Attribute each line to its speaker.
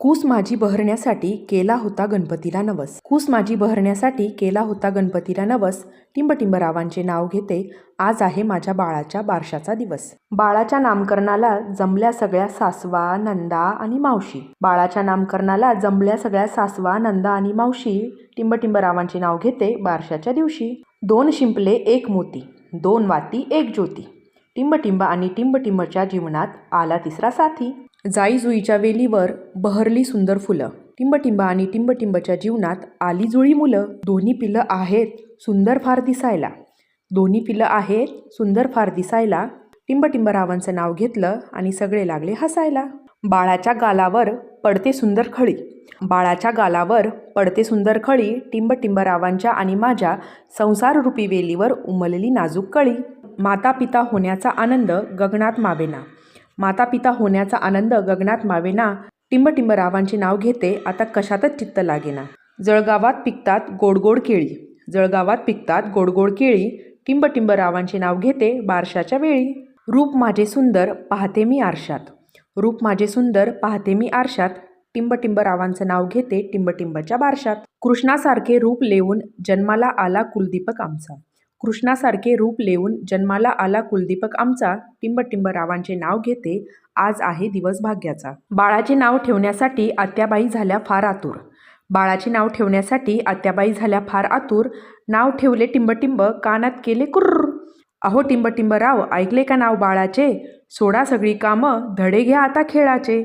Speaker 1: कूस माझी बहरण्यासाठी केला होता गणपतीला नवस. कूस माझी बहरण्यासाठी केला होता गणपतीला नवस. टिंबटिंबरावांचे नाव घेते, आज आहे माझ्या बाळाच्या बारशाचा दिवस. बाळाच्या नामकरणाला जमल्या सगळ्या सासवा, नंदा आणि मावशी. बाळाच्या नामकरणाला जमल्या सगळ्या सासवा, नंदा आणि मावशी. टिंबटिंबरावांचे नाव घेते बारशाच्या दिवशी. 2 शिंपले 1 मोती, 2 वाती 1 ज्योती. टिंबटिंब आणि टिंबटिंबच्या जीवनात आला तिसरा साथी. जाई जुईच्या वेलीवर बहरली सुंदर फुलं. टिंबटिंब आणि टिंबटिंबच्या जीवनात आली जुळी मुलं. दोन्ही पिलं आहेत सुंदर फार दिसायला. दोन्ही पिलं आहेत सुंदर फार दिसायला. टिंबटिंबरावांचं नाव घेतलं आणि सगळे लागले हसायला. बाळाच्या गालावर पडते सुंदर खळी. बाळाच्या गालावर पडते सुंदर खळी. टिंबटिंबरावांच्या आणि माझ्या संसाररूपी वेलीवर उमलली नाजूक कळी. माता पिता होण्याचा आनंद गगनात मावेना. माता पिता होण्याचा आनंद गगनात मावेना. टिंबटिंबरावांचे नाव घेते, आता कशातच चित्त लागेना. जळगावात पिकतात गोडगोड केळी. जळगावात पिकतात गोडगोड केळी. टिंबटिंबरावांचे नाव घेते बारशाच्या वेळी. रूप माझे सुंदर पाहते मी आरशात. रूप माझे सुंदर पाहते मी आरशात. टिंबटिंबरावांचं नाव घेते टिंबटिंबच्या बारशात. कृष्णासारखे रूप लेवून जन्माला आला कुलदीपक आमचा. कृष्णासारखे रूप लेवून जन्माला आला कुलदीपक आमचा. टिंबटिंबरावांचे नाव घेते, आज आहे दिवस भाग्याचा. बाळाचे नाव ठेवण्यासाठी आत्याबाई झाल्या फार आतुर. बाळाचे नाव ठेवण्यासाठी आत्याबाई झाल्या फार आतुर. नाव ठेवले टिंबटिंब, कानात केले कुर्र. अहो टिंबटिंबराव, ऐकले का नाव बाळाचे? सोडा सगळी कामं, धडे घ्या आता खेळाचे.